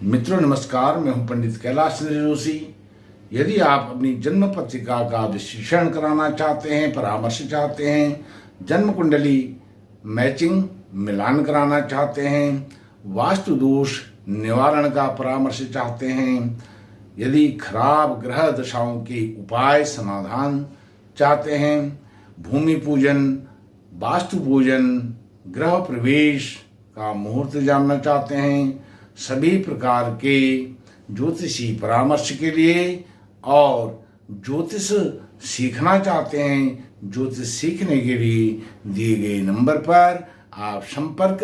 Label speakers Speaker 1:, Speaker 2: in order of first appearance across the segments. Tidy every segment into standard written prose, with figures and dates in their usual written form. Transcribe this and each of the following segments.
Speaker 1: मित्रों नमस्कार, मैं हूं पंडित कैलाश जोशी। यदि आप अपनी जन्म पत्रिका का विश्लेषण कराना चाहते हैं, परामर्श चाहते हैं, जन्म कुंडली मैचिंग मिलान कराना चाहते हैं, वास्तु दोष निवारण का परामर्श चाहते हैं, यदि खराब ग्रह दशाओं के उपाय समाधान चाहते हैं, भूमि पूजन, वास्तु पूजन, ग्रह प्रवेश का मुहूर्त जानना चाहते हैं, सभी प्रकार के ज्योतिषी परामर्श के लिए और ज्योतिष सीखना चाहते हैं, ज्योतिष सीखने के लिए दिए गए नंबर पर आप संपर्क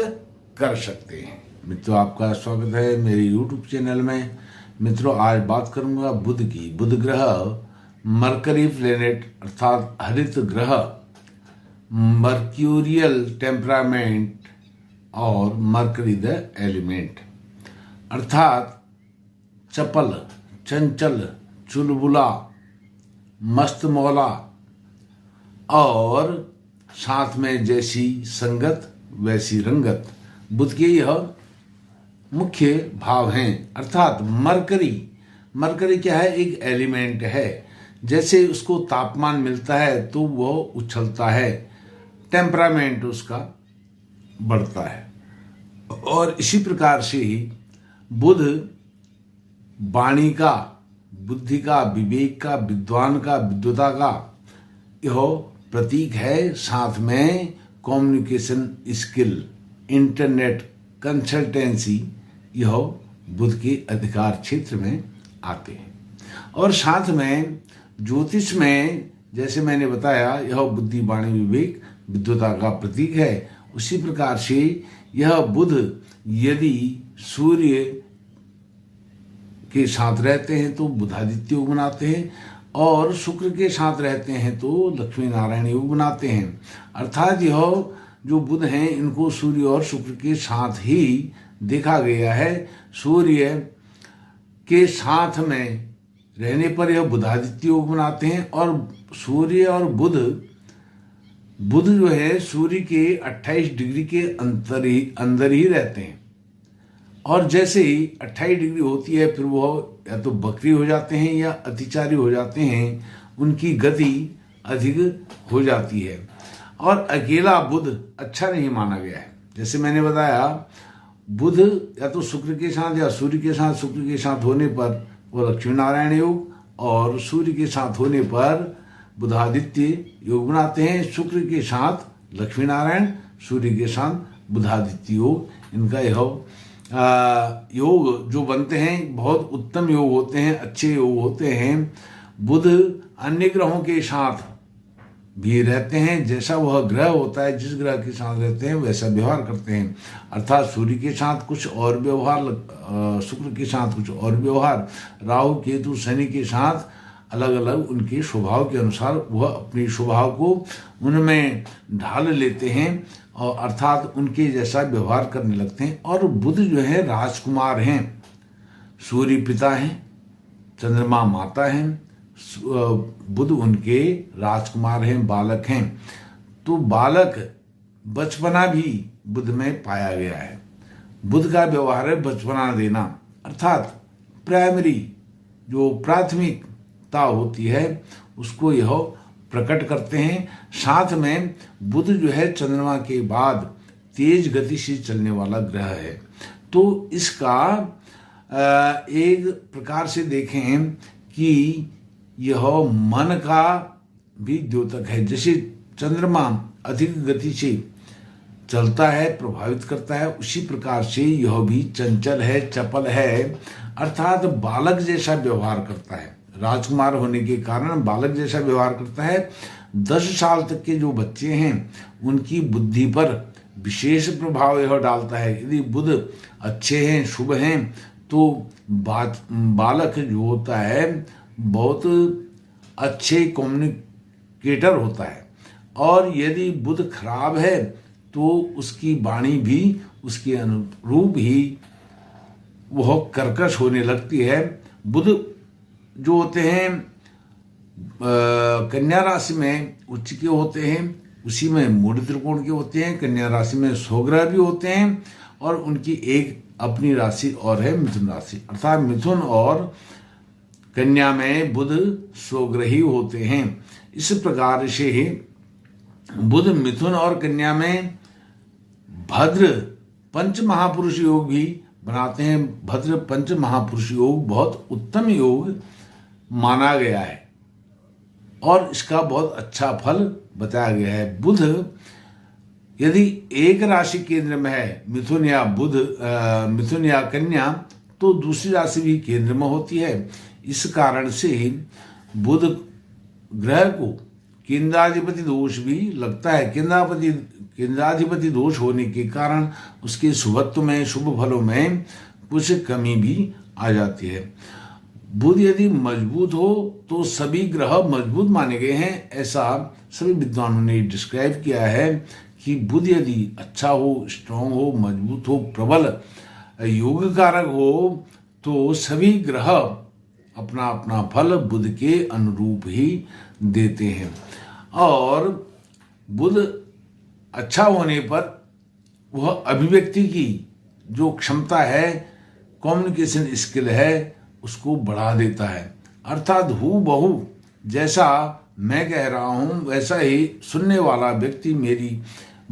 Speaker 1: कर सकते हैं। मित्रों, आपका स्वागत है मेरे यूट्यूब चैनल में। मित्रों, आज बात करूंगा बुध की। बुध ग्रह मरकरी प्लेनेट अर्थात हरित ग्रह, मर्क्यूरियल टेम्परामेंट और मरकरी द एलिमेंट अर्थात चपल, चंचल, चुलबुला, मस्त मौला और साथ में जैसी संगत वैसी रंगत, बुध के यह मुख्य भाव हैं। अर्थात मरकरी क्या है? एक एलिमेंट है। जैसे उसको तापमान मिलता है तो वह उछलता है, टेम्परामेंट उसका बढ़ता है। और इसी प्रकार से ही बुध वाणी का, बुद्धि का, विवेक का, विद्वान का, विद्वता का यह प्रतीक है। साथ में कम्युनिकेशन स्किल, इंटरनेट, कंसल्टेंसी, यह बुध के अधिकार क्षेत्र में आते हैं। और साथ में ज्योतिष में, जैसे मैंने बताया, यह बुद्धि, वाणी, विवेक, विद्वता का प्रतीक है। उसी प्रकार से यह बुध यदि सूर्य के साथ रहते हैं तो बुधादित्य योग बनाते हैं, और शुक्र के साथ रहते हैं तो लक्ष्मी नारायण योग बनाते हैं। अर्थात यह जो बुध हैं इनको सूर्य और शुक्र के साथ ही देखा गया है। सूर्य के साथ में रहने पर यह बुधादित्य योग बनाते हैं। और सूर्य और बुध जो है सूर्य के 28 डिग्री के अंदर ही रहते हैं। और जैसे ही 28 डिग्री होती है फिर वह या तो बकरी हो जाते हैं या अतिचारी हो जाते हैं, उनकी गति अधिक हो जाती है। और अकेला बुध अच्छा नहीं माना गया है। जैसे मैंने बताया, बुध या तो शुक्र के साथ या सूर्य के साथ, शुक्र के साथ होने पर वो लक्ष्मी नारायण योग, और सूर्य के साथ होने पर बुधादित्य योग बनाते हैं। शुक्र के साथ लक्ष्मी नारायण, सूर्य के साथ बुधादित्य योग, इनका यह योग जो बनते हैं बहुत उत्तम योग होते हैं, अच्छे योग होते हैं। बुध अन्य ग्रहों के साथ भी रहते हैं। जैसा वह ग्रह होता है, जिस ग्रह के साथ रहते हैं वैसा व्यवहार करते हैं। अर्थात सूर्य के साथ कुछ और व्यवहार, शुक्र के साथ कुछ और व्यवहार, राहु, केतु, शनि के साथ अलग अलग उनके स्वभाव के अनुसार वह अपने स्वभाव को उनमें ढाल लेते हैं और अर्थात उनके जैसा व्यवहार करने लगते हैं। और बुध जो है राजकुमार हैं, सूर्य पिता हैं, चंद्रमा माता हैं, बुध उनके राजकुमार हैं, बालक हैं। तो बालक बचपना भी बुध में पाया गया है। बुध का व्यवहार है बचपना देना, अर्थात प्राइमरी जो प्राथमिकता होती है उसको यह प्रकट करते हैं। साथ में बुध जो है चंद्रमा के बाद तेज गति से चलने वाला ग्रह है। तो इसका एक प्रकार से देखें कि यह मन का भी द्योतक है। जैसे चंद्रमा अधिक गति से चलता है, प्रभावित करता है, उसी प्रकार से यह भी चंचल है, चपल है, अर्थात बालक जैसा व्यवहार करता है। राजकुमार होने के कारण बालक जैसा व्यवहार करता है। 10 साल तक के जो बच्चे हैं उनकी बुद्धि पर विशेष प्रभाव यह डालता है। यदि बुध अच्छे हैं, शुभ हैं, तो बालक जो होता है बहुत अच्छे कम्युनिकेटर होता है। और यदि बुध खराब है तो उसकी वाणी भी उसके अनुरूप ही वह कर्कश होने लगती है। बुध जो होते हैं कन्या राशि में उच्च के होते हैं, उसी में मूढ़ त्रिकोण के होते हैं। कन्या राशि में 100 ग्रह भी होते हैं और उनकी एक अपनी राशि और है मिथुन राशि, अर्थात मिथुन और कन्या में बुध स्वग्रही होते हैं। इस प्रकार से बुध मिथुन और कन्या में भद्र पंच महापुरुष योग भी बनाते हैं। भद्र पंच महापुरुष योग बहुत उत्तम योग माना गया है और इसका बहुत अच्छा फल बताया गया है। बुध यदि एक राशि केंद्र में है, मिथुन या कन्या, तो दूसरी राशि भी केंद्र में होती है। इस कारण से बुध ग्रह को केंद्राधिपति दोष भी लगता है। केंद्राधिपति दोष होने के कारण उसके शुभत्व में, शुभ फलों में कुछ कमी भी आ जाती है। बुध यदि मजबूत हो तो सभी ग्रह मजबूत माने गए हैं, ऐसा सभी विद्वानों ने डिस्क्राइब किया है कि बुध यदि अच्छा हो, स्ट्रांग हो, मजबूत हो, प्रबल योग कारक हो, तो सभी ग्रह अपना अपना फल बुध के अनुरूप ही देते हैं। और बुध अच्छा होने पर वह अभिव्यक्ति की जो क्षमता है, कम्युनिकेशन स्किल है, उसको बढ़ा देता है। अर्थात हूबहू जैसा मैं कह रहा हूँ वैसा ही सुनने वाला व्यक्ति मेरी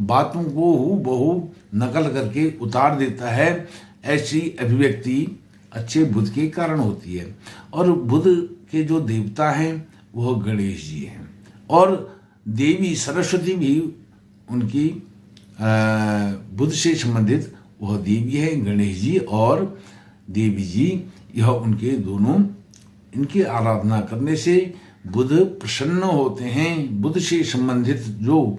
Speaker 1: बातों को हूबहू नकल करके उतार देता है। ऐसी अभिव्यक्ति अच्छे बुध के कारण होती है। और बुध के जो देवता हैं वह गणेश जी हैं और देवी सरस्वती भी उनकी बुध से संबंधित वह देवी है। गणेश जी और देवी जी, यह उनके दोनों, इनकी आराधना करने से बुध प्रसन्न होते हैं। बुध से संबंधित जो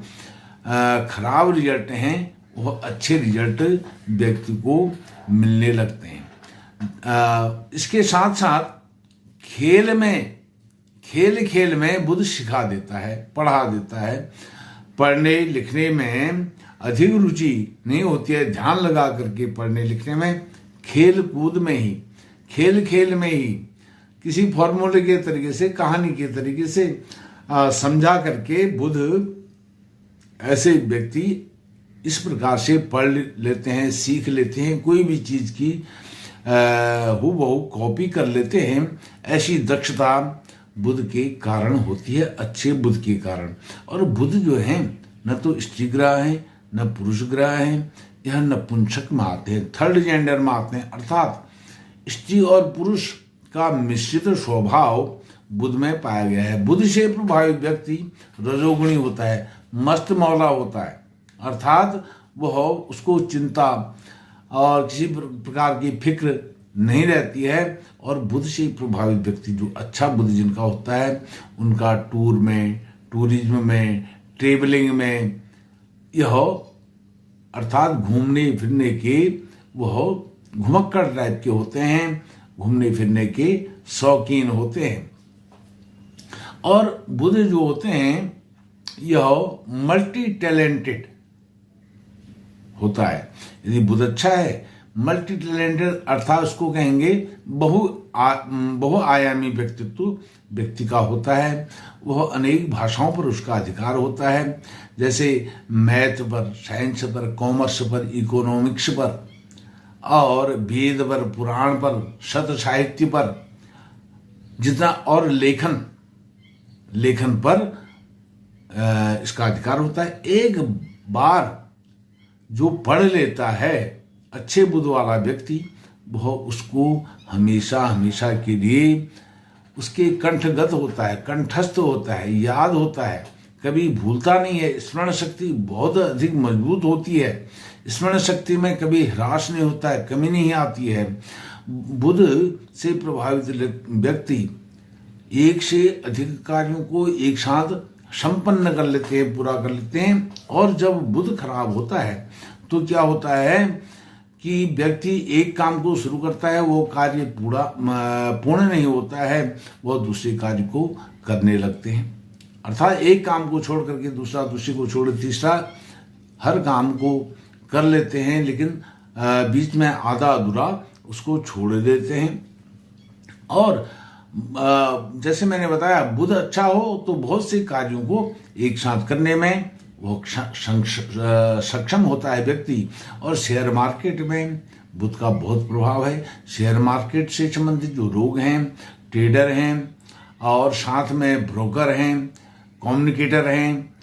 Speaker 1: खराब रिजल्ट हैं वह अच्छे रिजल्ट व्यक्ति को मिलने लगते हैं। इसके साथ साथ खेल में बुध सिखा देता है, पढ़ा देता है। पढ़ने लिखने में अधिक रुचि नहीं होती है, ध्यान लगा करके पढ़ने लिखने में, खेल कूद में ही, खेल में ही किसी फॉर्मूले के तरीके से, कहानी के तरीके से समझा करके बुध ऐसे व्यक्ति इस प्रकार से पढ़ लेते हैं, सीख लेते हैं, कोई भी चीज की हूबहू कॉपी कर लेते हैं। ऐसी दक्षता बुध के कारण होती है, अच्छे बुध के कारण। और बुध जो है न तो स्त्री ग्रह है न पुरुष ग्रह है, यह नपुंसक में आते हैं, थर्ड जेंडर में आते हैं। अर्थात स्त्री और पुरुष का मिश्रित स्वभाव बुध में पाया गया है। बुध से प्रभावित व्यक्ति रजोगुणी होता है, मस्त मौला होता है, अर्थात वह उसको चिंता और किसी प्रकार की फिक्र नहीं रहती है। और बुध से प्रभावित व्यक्ति, जो अच्छा बुध जिनका होता है, उनका टूर में, टूरिज्म में, ट्रेवलिंग में, यह अर्थात घूमने फिरने के वह घुमक्कड़ टाइप के होते हैं, घूमने फिरने के शौकीन होते हैं। और बुध जो होते हैं यह मल्टी टैलेंटेड होता है। यदि बुध अच्छा है, मल्टी टैलेंटेड अर्थात उसको कहेंगे बहुआयामी व्यक्तित्व व्यक्ति का होता है। वह अनेक भाषाओं पर उसका अधिकार होता है, जैसे मैथ पर, साइंस पर, कॉमर्स पर, इकोनॉमिक्स पर, और वेद पर, पुराण पर, शत साहित्य पर, जितना, और लेखन पर इसका अधिकार होता है। एक बार जो पढ़ लेता है अच्छे बुध वाला व्यक्ति, वह उसको हमेशा के लिए उसके कंठगत होता है, कंठस्थ होता है, याद होता है, कभी भूलता नहीं है। स्मरण शक्ति बहुत अधिक मजबूत होती है, स्मरण शक्ति में कभी ह्रास नहीं होता है, कमी नहीं आती है। बुध से प्रभावित व्यक्ति एक से अधिक कार्यों को एक साथ संपन्न कर लेते हैं, पूरा कर लेते हैं। और जब बुध खराब होता है तो क्या होता है कि व्यक्ति एक काम को शुरू करता है, वो कार्य पूर्ण नहीं होता है, वह दूसरे कार्य को करने लगते हैं। अर्थात एक काम को छोड़ करके दूसरा, दूसरे को छोड़ तीसरा, हर काम को कर लेते हैं, लेकिन बीच में आधा अधूरा उसको छोड़ देते हैं। और जैसे मैंने बताया, बुध अच्छा हो तो बहुत से कार्यों को एक साथ करने में वो सक्षम होता है व्यक्ति। और शेयर मार्केट में, बुध का बहुत प्रभाव है। शेयर मार्केट से संबंधित जो लोग हैं, ट्रेडर हैं और साथ में ब्रोकर हैं, कम्युनिकेटर हैं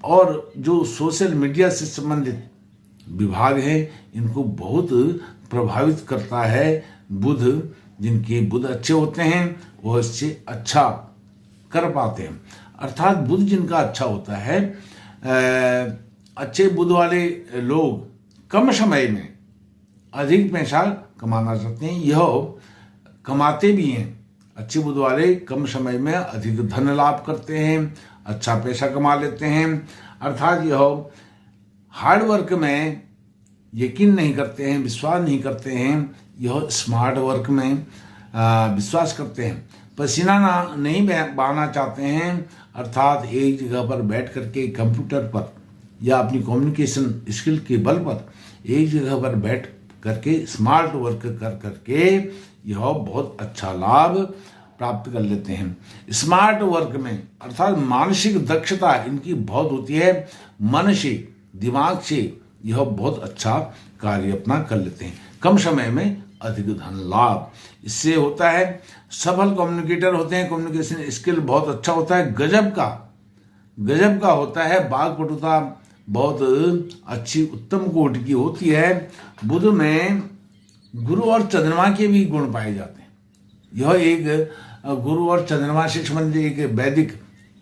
Speaker 1: और जो सोशल मीडिया से संबंधित विभाग है, इनको बहुत प्रभावित करता है बुध। जिनके बुध अच्छे होते हैं वो इससे अच्छा कर पाते हैं। अर्थात बुध जिनका अच्छा होता है, अच्छे बुध वाले लोग कम समय में अधिक पैसा कमाना चाहते हैं, यह कमाते भी हैं। अच्छे बुध वाले कम समय में अधिक धन लाभ करते हैं, अच्छा पैसा कमा लेते हैं। अर्थात यह हार्ड वर्क में यकीन नहीं करते हैं, विश्वास नहीं करते हैं, यह स्मार्ट वर्क में विश्वास करते हैं। पसीना नहीं बहाना चाहते हैं, अर्थात एक जगह पर बैठ करके कंप्यूटर पर या अपनी कम्युनिकेशन स्किल के बल पर एक जगह पर बैठ करके स्मार्ट वर्क कर करके यह बहुत अच्छा लाभ प्राप्त कर लेते हैं। स्मार्ट वर्क में अर्थात मानसिक दक्षता इनकी बहुत होती है, मन से, दिमाग से यह बहुत अच्छा कार्य अपना कर लेते हैं। कम समय में अधिक धन लाभ इससे होता है। सफल कम्युनिकेटर होते हैं, कम्युनिकेशन स्किल बहुत अच्छा होता है, गजब का होता है। वाक्पटुता बहुत अच्छी उत्तम कोटि की होती है। बुध में गुरु और चंद्रमा के भी गुण पाए जाते हैं। यह एक गुरु और चंद्रमा से संबंधित एक वैदिक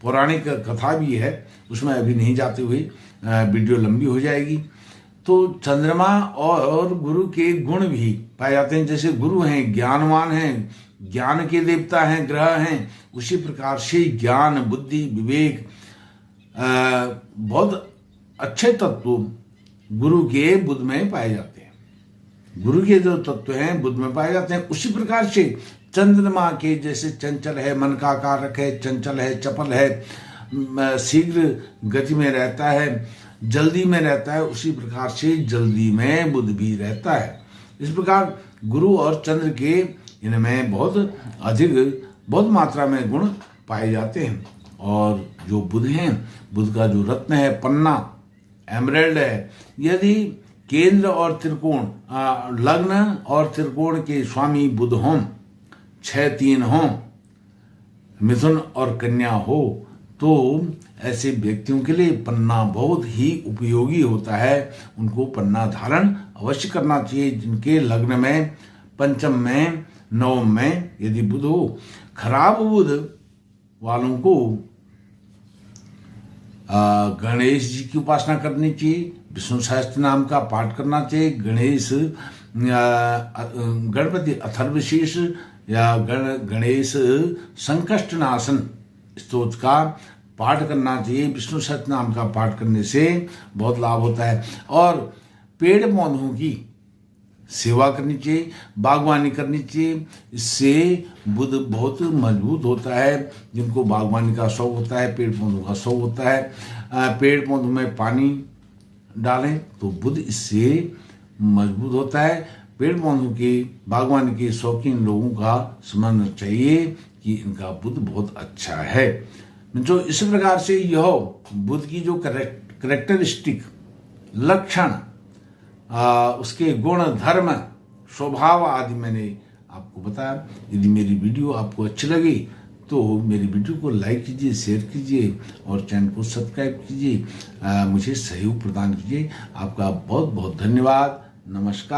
Speaker 1: पौराणिक कथा भी है, उसमें अभी नहीं जाते हुए वीडियो लंबी हो जाएगी। तो चंद्रमा और गुरु के गुण भी पाए जाते हैं। जैसे गुरु हैं, ज्ञानवान हैं, ज्ञान के देवता हैं, ग्रह हैं, उसी प्रकार से ज्ञान, बुद्धि, विवेक, बहुत अच्छे तत्व गुरु के बुध में पाए जाते हैं। गुरु के जो तत्व हैं बुध में पाए जाते हैं। उसी प्रकार से चंद्रमा के जैसे चंचल है, मन का कारक है, चंचल है, चपल है, शीघ्र गति में रहता है, जल्दी में रहता है, उसी प्रकार से जल्दी में बुध भी रहता है। इस प्रकार गुरु और चंद्र के इनमें बहुत मात्रा में गुण पाए जाते हैं। और जो बुध हैं, बुध का जो रत्न है पन्ना, एमराल्ड है। यदि केंद्र और त्रिकोण, लग्न और त्रिकोण के स्वामी बुध हों, 6-3 हों, मिथुन और कन्या हो, तो ऐसे व्यक्तियों के लिए पन्ना बहुत ही उपयोगी होता है। उनको पन्ना धारण अवश्य करना चाहिए। जिनके लग्न में, पंचम में, नवम में यदि बुध हो। खराब बुध वालों को गणेश जी की उपासना करनी चाहिए, विष्णु सहस्त्र नाम का पाठ करना चाहिए, गणपति अथर्वशीर्ष या गणेश संकष्ट नाशन स्तोत्र का पाठ करना चाहिए। विष्णु सहस्त्र नाम का पाठ करने से बहुत लाभ होता है। और पेड़ पौधों की सेवा करनी चाहिए, बागवानी करनी चाहिए। इससे बुध बहुत मजबूत होता है। जिनको बागवानी का शौक होता है, पेड़ पौधों का शौक होता है, पेड़ पौधों में पानी डालें तो बुध इससे मजबूत होता है। पेड़ पौधों की बागवानी के शौकीन लोगों का समझना चाहिए कि इनका बुध बहुत अच्छा है। जो इस प्रकार से यह बुध की जो करेक्टरिस्टिक लक्षण, उसके गुण, धर्म, स्वभाव आदि मैंने आपको बताया। यदि मेरी वीडियो आपको अच्छी लगी तो मेरी वीडियो को लाइक कीजिए, शेयर कीजिए और चैनल को सब्सक्राइब कीजिए, मुझे सहयोग प्रदान कीजिए। आपका बहुत बहुत धन्यवाद। नमस्कार।